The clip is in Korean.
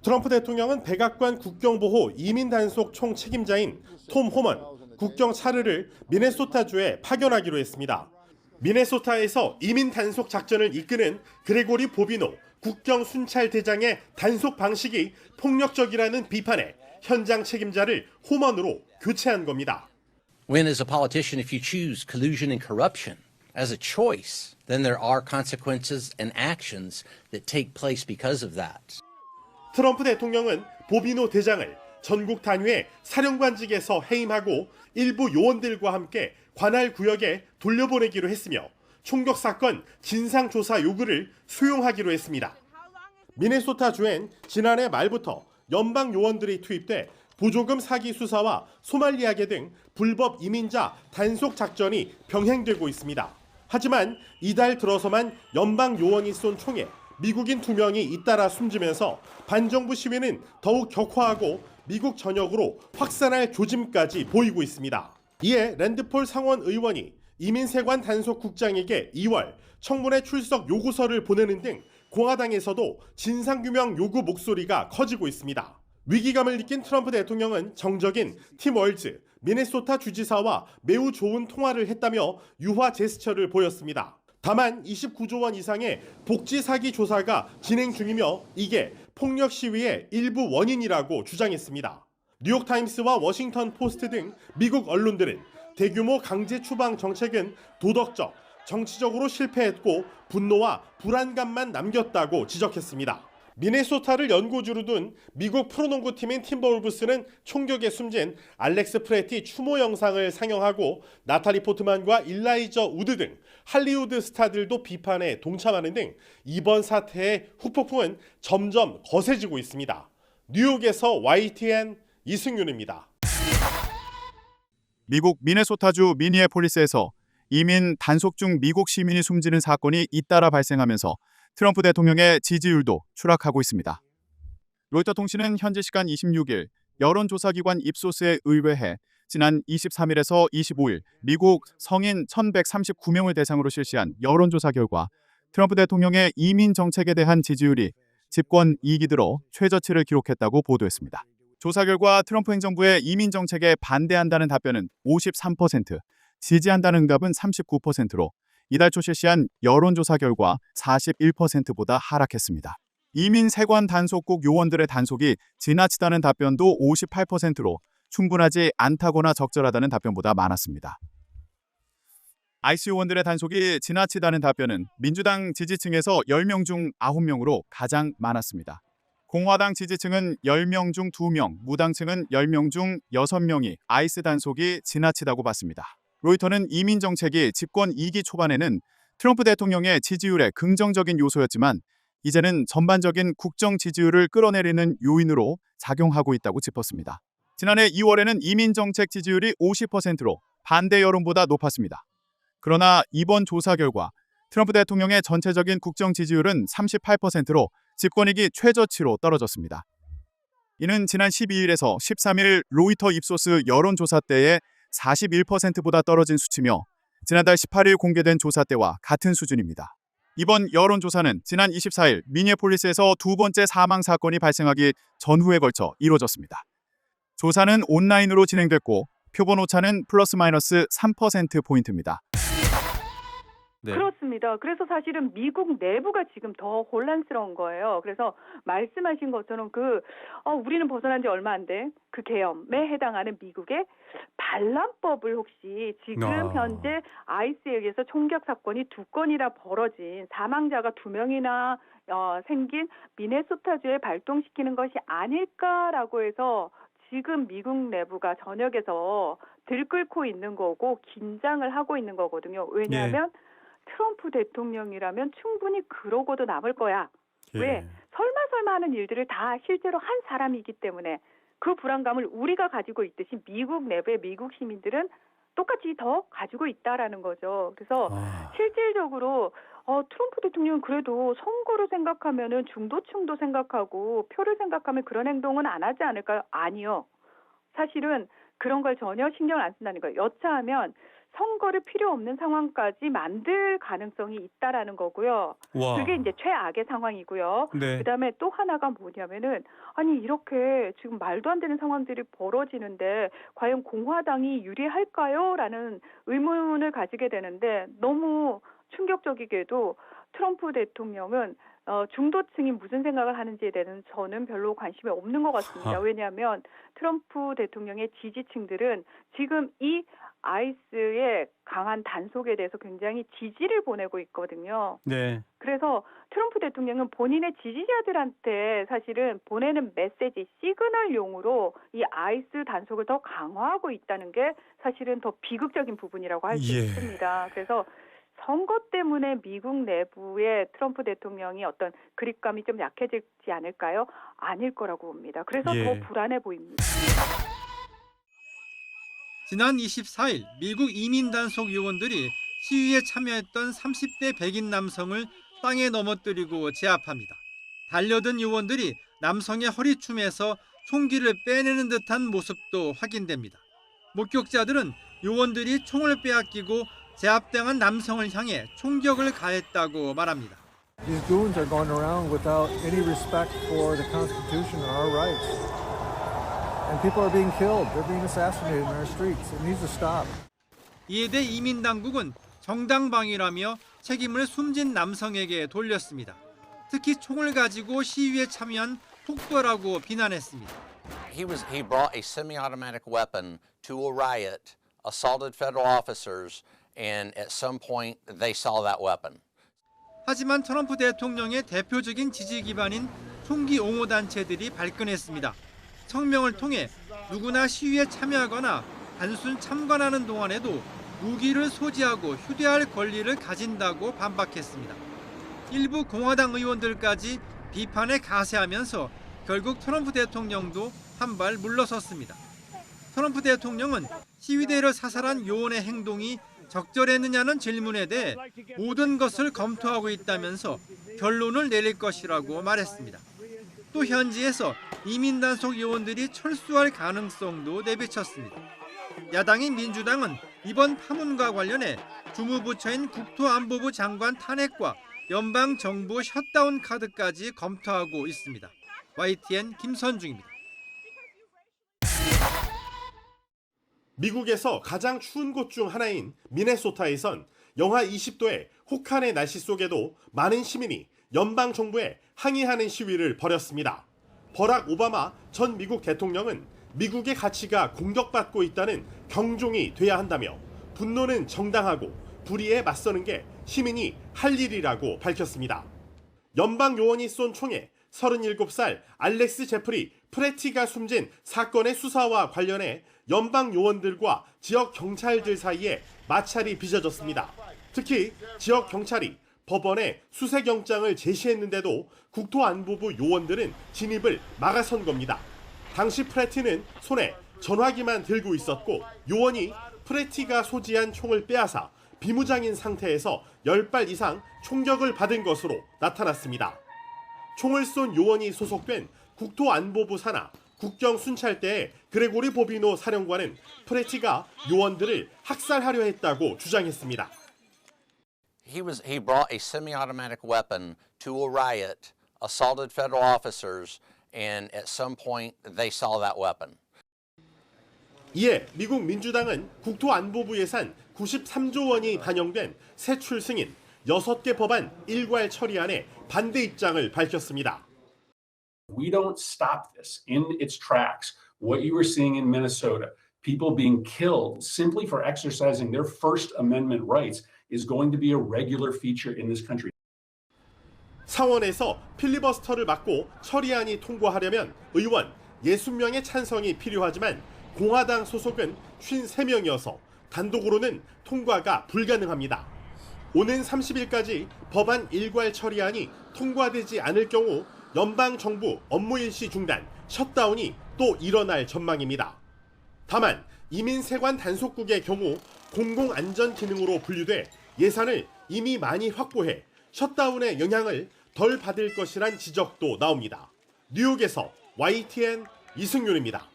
트럼프 대통령은 백악관 국경보호 이민단속 총책임자인 톰 호먼 국경 차르를 미네소타주에 파견하기로 했습니다. 미네소타에서 이민 단속 작전을 이끄는 그레고리 보비노 국경 순찰 대장의 단속 방식이 폭력적이라는 비판에 현장 책임자를 호먼으로 교체한 겁니다. When, as a politician, if you choose collusion and corruption as a choice, then there are consequences and actions that take place because of that. 트럼프 대통령은 보비노 대장을 전국 단위의 사령관직에서 해임하고 일부 요원들과 함께 관할 구역에 돌려보내기로 했으며 총격 사건 진상조사 요구를 수용하기로 했습니다. 미네소타 주엔 지난해 말부터 연방 요원들이 투입돼 보조금 사기 수사와 소말리아계 등 불법 이민자 단속 작전이 병행되고 있습니다. 하지만 이달 들어서만 연방 요원이 쏜 총에 미국인 2명이 잇따라 숨지면서 반정부 시위는 더욱 격화하고 미국 전역으로 확산할 조짐까지 보이고 있습니다. 이에 랜드폴 상원 의원이 이민세관 단속국장에게 2월 청문회 출석 요구서를 보내는 등 공화당에서도 진상규명 요구 목소리가 커지고 있습니다. 위기감을 느낀 트럼프 대통령은 정적인 팀 월즈 미네소타 주지사와 매우 좋은 통화를 했다며 유화 제스처를 보였습니다. 다만 29조 원 이상의 복지 사기 조사가 진행 중이며 이게 폭력 시위의 일부 원인이라고 주장했습니다. 뉴욕타임스와 워싱턴 포스트 등 미국 언론들은 대규모 강제 추방 정책은 도덕적, 정치적으로 실패했고 분노와 불안감만 남겼다고 지적했습니다. 미네소타를 연고지로 둔 미국 프로농구팀인 팀버울브스는 총격에 숨진 알렉스 프레티 추모 영상을 상영하고 나탈리 포트만과 일라이저 우드 등 할리우드 스타들도 비판에 동참하는 등 이번 사태의 후폭풍은 점점 거세지고 있습니다. 뉴욕에서 YTN 이승윤입니다. 미국 미네소타주 미니애폴리스에서 이민 단속 중 미국 시민이 숨지는 사건이 잇따라 발생하면서 트럼프 대통령의 지지율도 추락하고 있습니다. 로이터 통신은 현지 시간 26일 여론조사기관 입소스에 의뢰해 지난 23일에서 25일 미국 성인 1,139명을 대상으로 실시한 여론조사 결과 트럼프 대통령의 이민 정책에 대한 지지율이 집권 2기 들어 최저치를 기록했다고 보도했습니다. 조사 결과 트럼프 행정부의 이민 정책에 반대한다는 답변은 53%, 지지한다는 응답은 39%로 이달 초 실시한 여론조사 결과 41%보다 하락했습니다. 이민 세관 단속국 요원들의 단속이 지나치다는 답변도 58%로 충분하지 않다거나 적절하다는 답변보다 많았습니다. IC 요원들의 단속이 지나치다는 답변은 민주당 지지층에서 10명 중 9명으로 가장 많았습니다. 공화당 지지층은 10명 중 2명, 무당층은 10명 중 6명이 ICE 단속이 지나치다고 봤습니다. 로이터는 이민 정책이 집권 2기 초반에는 트럼프 대통령의 지지율에 긍정적인 요소였지만 이제는 전반적인 국정 지지율을 끌어내리는 요인으로 작용하고 있다고 짚었습니다. 지난해 2월에는 이민 정책 지지율이 50%로 반대 여론보다 높았습니다. 그러나 이번 조사 결과 트럼프 대통령의 전체적인 국정 지지율은 38%로 집권 2기 최저치로 떨어졌습니다. 이는 지난 12일에서 13일 로이터 입소스 여론조사 때의 41%보다 떨어진 수치며 지난달 18일 공개된 조사 때와 같은 수준입니다. 이번 여론조사는 지난 24일 미니애폴리스에서 두 번째 사망 사건이 발생하기 전후에 걸쳐 이루어졌습니다. 조사는 온라인으로 진행됐고 표본 오차는 플러스 마이너스 3%포인트입니다. 네. 그렇습니다. 그래서 사실은 미국 내부가 지금 더 혼란스러운 거예요. 그래서 말씀하신 것처럼 우리는 벗어난 지 얼마 안 된 그 계엄에 해당하는 미국의 반란법을 혹시 지금 현재 ICE에 의해서 총격 사건이 2건이나 벌어진 사망자가 2명이나 생긴 미네소타주에 발동시키는 것이 아닐까라고 해서 지금 미국 내부가 전역에서 들끓고 있는 거고 긴장을 하고 있는 거거든요. 왜냐하면 트럼프 대통령이라면 충분히 그러고도 남을 거야. 왜? 설마 하는 일들을 다 실제로 한 사람이기 때문에 그 불안감을 우리가 가지고 있듯이 미국 내부의 미국 시민들은 똑같이 더 가지고 있다라는 거죠. 그래서 실질적으로 트럼프 대통령은 그래도 선거를 생각하면은 중도층도 생각하고 표를 생각하면 그런 행동은 안 하지 않을까요? 아니요. 사실은 그런 걸 전혀 신경을 안 쓴다는 거예요. 여차하면 선거를 필요 없는 상황까지 만들 가능성이 있다라는 거고요. 와. 그게 이제 최악의 상황이고요. 네. 그다음에 또 하나가 뭐냐면은 아니 이렇게 지금 말도 안 되는 상황들이 벌어지는데 과연 공화당이 유리할까요?라는 의문을 가지게 되는데 너무 충격적이게도 트럼프 대통령은 중도층이 무슨 생각을 하는지에 대해서는 저는 별로 관심이 없는 것 같습니다. 아. 왜냐하면 트럼프 대통령의 지지층들은 지금 이 아이스의 강한 단속에 대해서 굉장히 지지를 보내고 있거든요. 네. 그래서 트럼프 대통령은 본인의 지지자들한테 사실은 보내는 메시지, 시그널용으로 이 아이스 단속을 더 강화하고 있다는 게 사실은 더 비극적인 부분이라고 할 수 예. 있습니다. 그래서 선거 때문에 미국 내부의 트럼프 대통령이 어떤 그립감이 좀 약해지지 않을까요? 아닐 거라고 봅니다. 그래서 예. 더 불안해 보입니다. 지난 24일 미국 이민 단속 요원들이 시위에 참여했던 30대 백인 남성을 땅에 넘어뜨리고 제압합니다. 달려든 요원들이 남성의 허리춤에서 총기를 빼내는 듯한 모습도 확인됩니다. 목격자들은 요원들이 총을 빼앗기고 제압당한 남성을 향해 총격을 가했다고 말합니다. These goons are going around without any respect for the Constitution or our rights. And people are being killed. They're being assassinated in our streets. It needs to stop. 이에 대해 이민 당국은 정당방위라며 책임을 숨진 남성에게 돌렸습니다. 특히 총을 가지고 시위에 참여한 폭도라고 비난했습니다. He brought a semi-automatic weapon to a riot, assaulted federal officers, and at some point they saw that weapon. 하지만 트럼프 대통령의 대표적인 지지 기반인 총기 옹호 단체들이 발끈했습니다. 성명을 통해 누구나 시위에 참여하거나 단순 참관하는 동안에도 무기를 소지하고 휴대할 권리를 가진다고 반박했습니다. 일부 공화당 의원들까지 비판에 가세하면서 결국 트럼프 대통령도 한 발 물러섰습니다. 트럼프 대통령은 시위대를 사살한 요원의 행동이 적절했느냐는 질문에 대해 모든 것을 검토하고 있다면서 결론을 내릴 것이라고 말했습니다. 또 현지에서 이민 단속 요원들이 철수할 가능성도 내비쳤습니다. 야당인 민주당은 이번 파문과 관련해 주무부처인 국토안보부 장관 탄핵과 연방정부 셧다운 카드까지 검토하고 있습니다. YTN 김선중입니다. 미국에서 가장 추운 곳 중 하나인 미네소타에선 영하 20도의 혹한의 날씨 속에도 많은 시민이 연방 정부에 항의하는 시위를 벌였습니다. 버락 오바마 전 미국 대통령은 미국의 가치가 공격받고 있다는 경종이 돼야 한다며 분노는 정당하고 불의에 맞서는 게 시민이 할 일이라고 밝혔습니다. 연방 요원이 쏜 총에 37살 알렉스 제프리 프레티가 숨진 사건의 수사와 관련해 연방 요원들과 지역 경찰들 사이에 마찰이 빚어졌습니다. 특히 지역 경찰이 법원에 수색영장을 제시했는데도 국토안보부 요원들은 진입을 막아선 겁니다. 당시 프레티는 손에 전화기만 들고 있었고 요원이 프레티가 소지한 총을 빼앗아 비무장인 상태에서 10발 이상 총격을 받은 것으로 나타났습니다. 총을 쏜 요원이 소속된 국토안보부 산하 국경순찰대의 그레고리 보비노 사령관은 프레티가 요원들을 학살하려 했다고 주장했습니다. He brought a semi-automatic weapon to a riot, assaulted federal officers, and at some point they saw that weapon. 이에 미국 민주당은 국토안보부 예산 93조 원이 반영된 세출 승인 6개 법안 일괄 처리안에 반대 입장을 밝혔습니다. We don't stop this in its tracks. What you are seeing in Minnesota, people being killed simply for exercising their First Amendment rights, is going to be a regular feature in this country. 상원에서 필리버스터를 막고 처리안이 통과하려면 의원 60명의 찬성이 필요하지만 공화당 소속은 53명이어서 단독으로는 통과가 불가능합니다. 오는 30일까지 법안 일괄 처리안이 통과되지 않을 경우 연방정부 업무일시 중단, 셧다운이 또 일어날 전망입니다. 다만 이민세관 단속국의 경우 공공안전 기능으로 분류돼 예산을 이미 많이 확보해 셧다운의 영향을 덜 받을 것이란 지적도 나옵니다. 뉴욕에서 YTN 이승윤입니다.